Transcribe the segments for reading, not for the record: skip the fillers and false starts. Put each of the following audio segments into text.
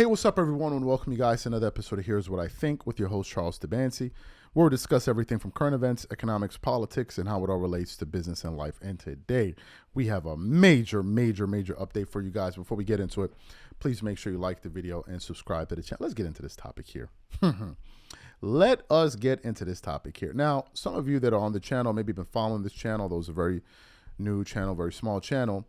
Hey, what's up, everyone, and welcome you guys to another episode of Here's What I Think with your host, Charles DeBancy, where we discuss everything from current events, economics, politics, and how it all relates to business and life. And today, we have a major update for you guys. Before we get into it, please make sure you like the video and subscribe to the channel. Let's get into this topic here. Let us get into this topic here. Now, some of you that are on the channel, maybe been following this channel, those are very new channel, very small channel.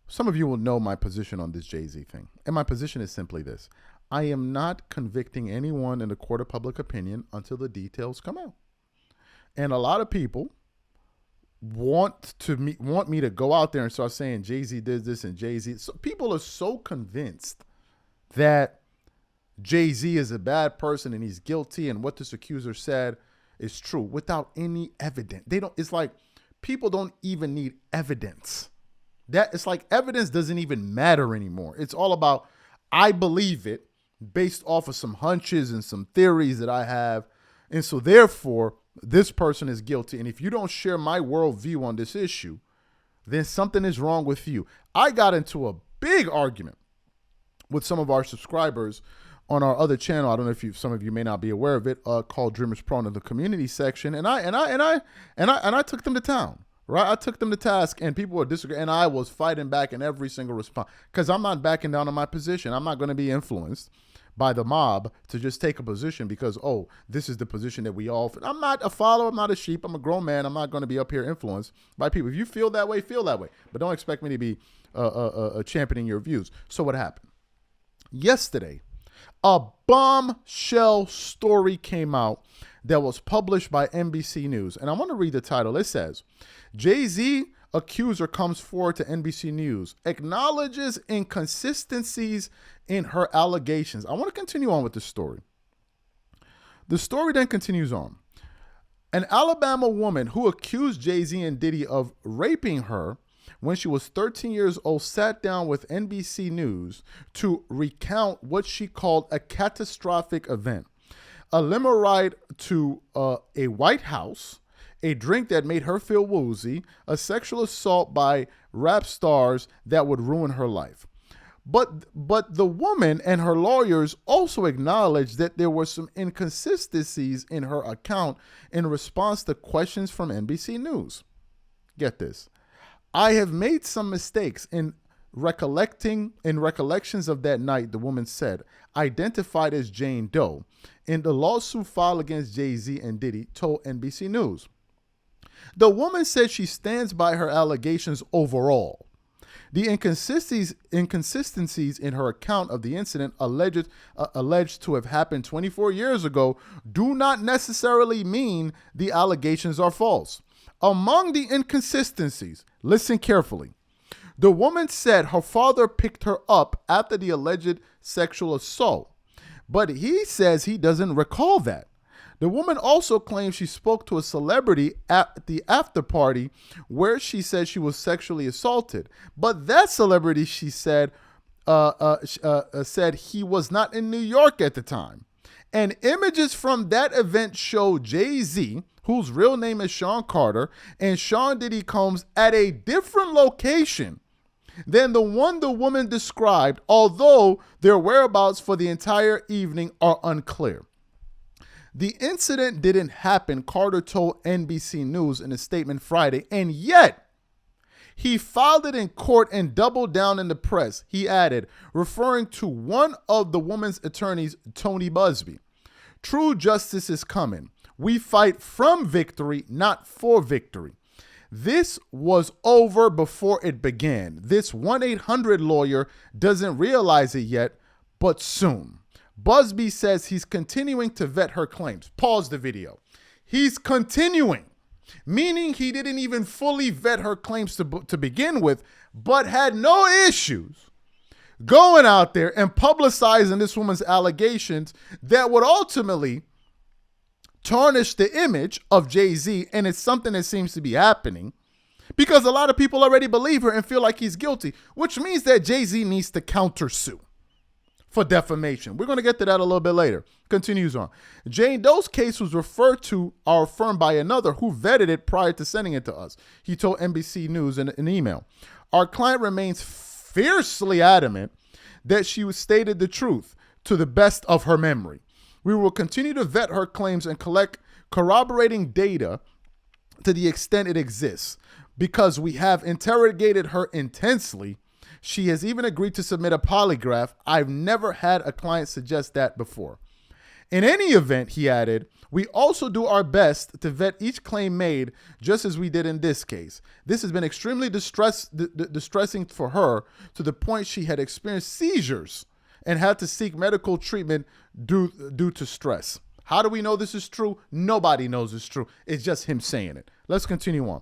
Some of you will know my position on this Jay-Z thing. And my position is simply this. I am not convicting anyone in the court of public opinion until the details come out. And a lot of people want me to go out there and start saying Jay-Z did this and Jay-Z. So people are so convinced that Jay-Z is a bad person and he's guilty and what this accuser said is true without any evidence. It's like people don't even need evidence. It's like evidence doesn't even matter anymore. It's all about, I believe it based off of some hunches and some theories that I have. And so therefore, this person is guilty. And if you don't share my worldview on this issue, then something is wrong with you. I got into a big argument with some of our subscribers on our other channel. I don't know if some of you may not be aware of it, called Dreamers Pro in the community section. And I took them to town. Right, I took them to task, and people were disagreeing, and I was fighting back in every single response because I'm not backing down on my position. I'm not going to be influenced by the mob to just take a position because, oh, this is the position that we all. I'm not a follower. I'm not a sheep. I'm a grown man. I'm not going to be up here influenced by people. If you feel that way, but don't expect me to be championing your views. So what happened? Yesterday, a bombshell story came out that was published by NBC News. And I want to read the title. It says, Jay-Z accuser comes forward to NBC News, acknowledges inconsistencies in her allegations. I want to continue on with the story. The story then continues on. An Alabama woman who accused Jay-Z and Diddy of raping her when she was 13 years old sat down with NBC News to recount what she called a catastrophic event. A limo ride to a White House, a drink that made her feel woozy, a sexual assault by rap stars that would ruin her life. But the woman and her lawyers also acknowledged that there were some inconsistencies in her account in response to questions from NBC News. Get this. I have made some mistakes in recollections of that night, the woman said, identified as Jane Doe, in the lawsuit filed against Jay-Z and Diddy, told NBC News. The woman said she stands by her allegations overall. The inconsistencies in her account of the incident alleged to have happened 24 years ago do not necessarily mean the allegations are false. Among the inconsistencies, listen carefully. The woman said her father picked her up after the alleged sexual assault, but he says he doesn't recall that. The woman also claims she spoke to a celebrity at the after party where she said she was sexually assaulted, but that celebrity, she said, said he was not in New York at the time. And images from that event show Jay-Z, whose real name is Sean Carter, and Sean Diddy Combs at a different location than the one the woman described, although their whereabouts for the entire evening are unclear. The incident didn't happen, Carter told NBC News in a statement Friday, and yet he filed it in court and doubled down in the press, he added, referring to one of the woman's attorneys, Tony Busby. True justice is coming. We fight from victory, not for victory. This was over before it began. This 1-800 lawyer doesn't realize it yet, but soon. Busby says he's continuing to vet her claims. Pause the video. He's continuing, meaning he didn't even fully vet her claims to begin with, but had no issues going out there and publicizing this woman's allegations that would ultimately tarnish the image of Jay-Z, and it's something that seems to be happening because a lot of people already believe her and feel like he's guilty, which means that Jay-Z needs to countersue for defamation. We're going to get to that a little bit later. Continues on. Jane Doe's case was referred to our firm by another who vetted it prior to sending it to us. He told NBC News in an email. Our client remains fiercely adamant that she stated the truth to the best of her memory. We will continue to vet her claims and collect corroborating data to the extent it exists. Because we have interrogated her intensely, she has even agreed to submit a polygraph. I've never had a client suggest that before. In any event, he added, we also do our best to vet each claim made, just as we did in this case. This has been extremely distressing for her, to the point she had experienced seizures and had to seek medical treatment due to stress. How do we know this is true? Nobody knows it's true. It's just him saying it. Let's continue on.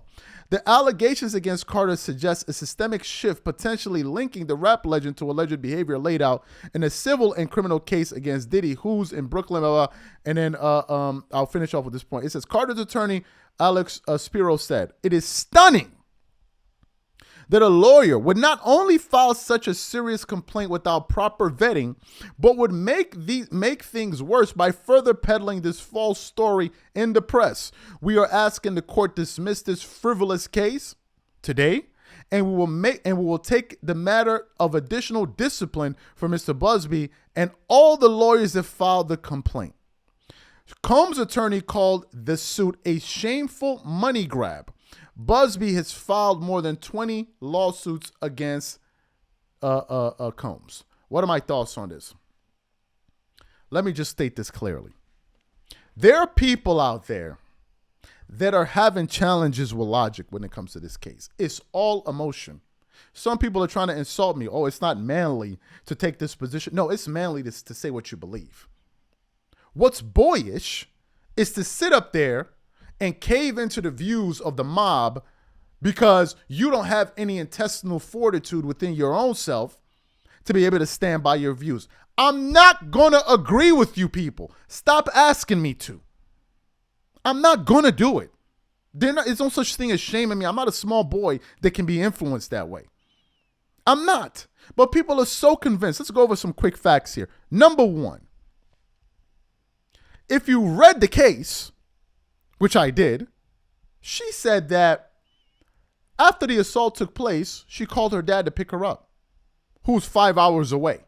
The allegations against Carter suggest a systemic shift, potentially linking the rap legend to alleged behavior laid out in a civil and criminal case against Diddy, who's in Brooklyn, blah, blah. And then I'll finish off with this point. It says, Carter's attorney, Alex Spiro, said, it is stunning that a lawyer would not only file such a serious complaint without proper vetting, but would make things worse by further peddling this false story in the press. We are asking the court dismiss this frivolous case today, and we will take the matter of additional discipline for Mr. Busby and all the lawyers that filed the complaint. Combs' attorney called the suit a shameful money grab. Busby has filed more than 20 lawsuits against Combs. What are my thoughts on this? Let me just state this clearly. There are people out there that are having challenges with logic when it comes to this case. It's all emotion. Some people are trying to insult me. Oh, it's not manly to take this position. No, it's manly to say what you believe. What's boyish is to sit up there and cave into the views of the mob because you don't have any intestinal fortitude within your own self to be able to stand by your views. I'm not going to agree with you people. Stop asking me to. I'm not going to do it. There's no such thing as shaming me. I'm not a small boy that can be influenced that way. I'm not. But people are so convinced. Let's go over some quick facts here. Number one, if you read the case, which I did, she said that after the assault took place, she called her dad to pick her up, who's 5 hours away.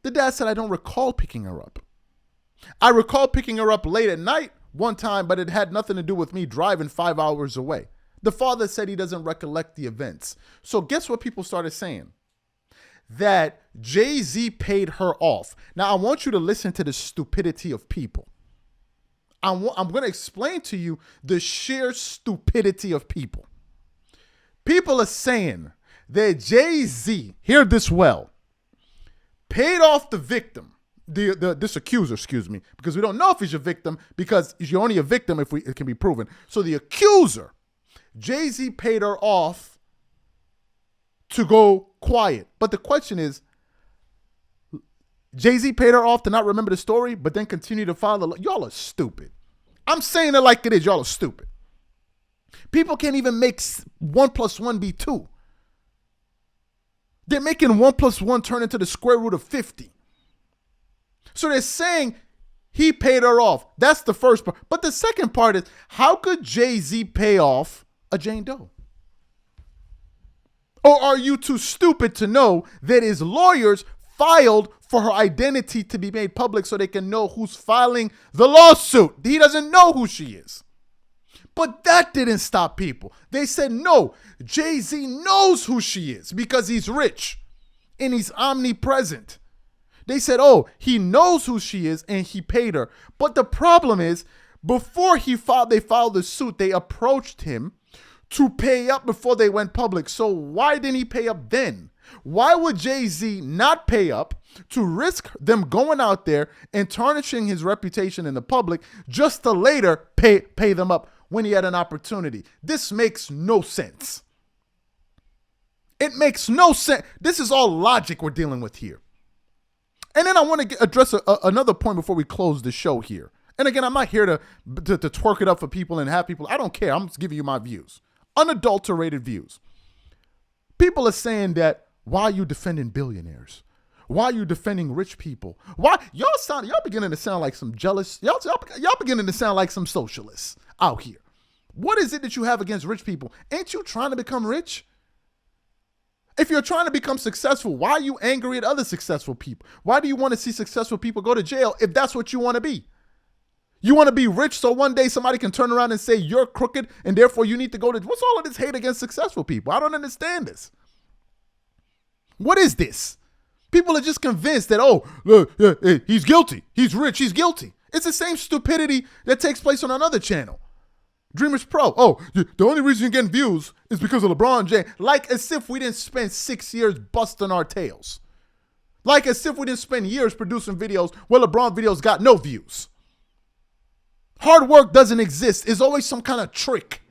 The dad said, I don't recall picking her up. I recall picking her up late at night one time, but it had nothing to do with me driving 5 hours away. The father said he doesn't recollect the events. So guess what people started saying? That Jay-Z paid her off. Now, I want you to listen to the stupidity of people. I'm going to explain to you the sheer stupidity of people. People are saying that Jay-Z, hear this well, paid off the victim, this accuser, because we don't know if he's a victim because you're only a victim if it can be proven. So the accuser, Jay-Z paid her off to go quiet. But the question is, Jay-Z paid her off to not remember the story, but then continue to follow. Y'all are stupid. I'm saying it like it is. Y'all are stupid. People can't even make 1 + 1 be 2. They're making 1 + 1 turn into the square root of 50. So they're saying he paid her off. That's the first part. But the second part is, how could Jay-Z pay off a Jane Doe? Or are you too stupid to know that his lawyers filed for her identity to be made public so they can know who's filing the lawsuit? He doesn't know who she is. But that didn't stop people. They said, no, Jay-Z knows who she is because he's rich and he's omnipresent. They said, oh, he knows who she is and he paid her. But the problem is, before they filed the suit, they approached him to pay up before they went public. So why didn't he pay up then? Why would Jay-Z not pay up to risk them going out there and tarnishing his reputation in the public just to later pay them up when he had an opportunity? This makes no sense. It makes no sense. This is all logic we're dealing with here. And then I want to address another point before we close the show here. And again, I'm not here to twerk it up for people and have people. I don't care. I'm just giving you my views. Unadulterated views. People are saying that, why are you defending billionaires? Why are you defending rich people? Why y'all beginning to sound like some jealous, y'all beginning to sound like some socialists out here. What is it that you have against rich people? Ain't you trying to become rich? If you're trying to become successful, why are you angry at other successful people? Why do you want to see successful people go to jail if that's what you want to be? You want to be rich so one day somebody can turn around and say you're crooked and therefore you need to go to... What's all of this hate against successful people? I don't understand this. What is this? People are just convinced that, oh, he's guilty. He's rich. He's guilty. It's the same stupidity that takes place on another channel. Dreamers Pro. Oh, the only reason you're getting views is because of LeBron James. Like as if we didn't spend 6 years busting our tails. Like as if we didn't spend years producing videos where LeBron videos got no views. Hard work doesn't exist. It's always some kind of trick.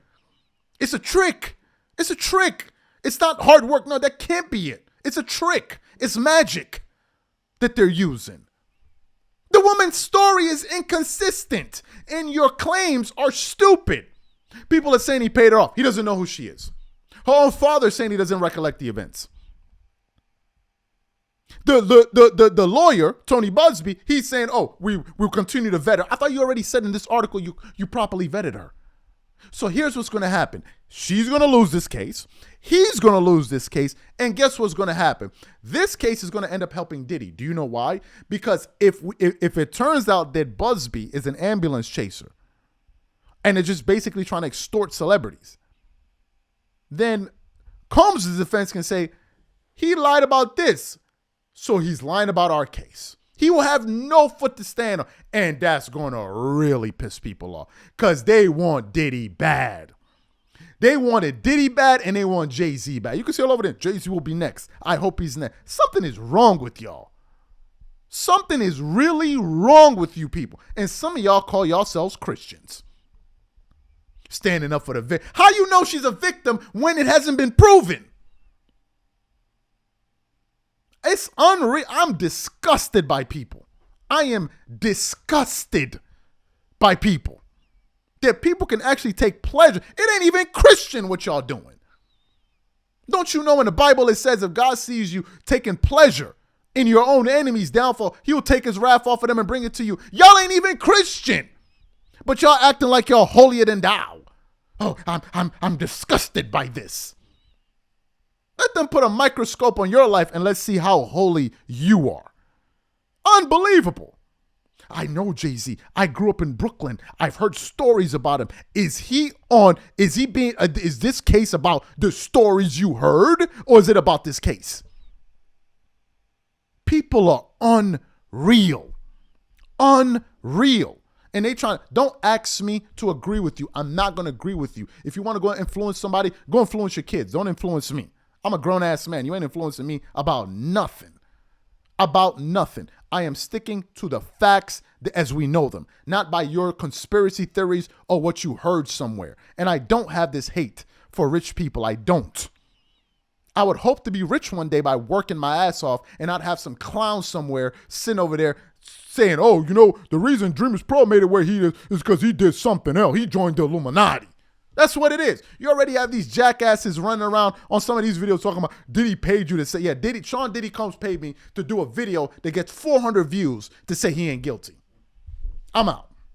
It's a trick. It's a trick. It's not hard work. No, that can't be it. It's a trick. It's magic that they're using. The woman's story is inconsistent and your claims are stupid. People are saying he paid her off. He doesn't know who she is. Her own father is saying he doesn't recollect the events. The lawyer, Tony Busby, he's saying, oh, we'll continue to vet her. I thought you already said in this article you properly vetted her. So here's what's going to happen. She's going to lose this case. He's going to lose this case. And guess what's going to happen? This case is going to end up helping Diddy. Do you know why? Because if it turns out that Busby is an ambulance chaser and is just basically trying to extort celebrities, then Combs' defense can say, he lied about this, so he's lying about our case. He will have no foot to stand on, and that's going to really piss people off because they want Diddy bad. They wanted Diddy bad, and they want Jay-Z bad. You can see all over there, Jay-Z will be next. I hope he's next. Something is wrong with y'all. Something is really wrong with you people, and some of y'all call yourselves Christians. Standing up for the victim. How you know she's a victim when it hasn't been proven? It's unreal. I'm disgusted by people. I am disgusted by people. That people can actually take pleasure. It ain't even Christian what y'all doing. Don't you know in the Bible it says if God sees you taking pleasure in your own enemy's downfall, he'll take his wrath off of them and bring it to you. Y'all ain't even Christian. But y'all acting like y'all holier than thou. Oh, I'm disgusted by this. Let them put a microscope on your life and let's see how holy you are. Unbelievable. I know Jay-Z. I grew up in Brooklyn. I've heard stories about him. Is this case about the stories you heard or is it about this case? People are unreal. Unreal. And don't ask me to agree with you. I'm not going to agree with you. If you want to go and influence somebody, go influence your kids. Don't influence me. I'm a grown-ass man. You ain't influencing me about nothing. About nothing. I am sticking to the facts as we know them, not by your conspiracy theories or what you heard somewhere. And I don't have this hate for rich people. I don't. I would hope to be rich one day by working my ass off and not have some clown somewhere sitting over there saying, oh, you know, the reason Dreamers Pro made it where he is because he did something else. He joined the Illuminati. That's what it is. You already have these jackasses running around on some of these videos talking about Diddy paid you to say, yeah, Sean Diddy Combs paid me to do a video that gets 400 views to say he ain't guilty. I'm out.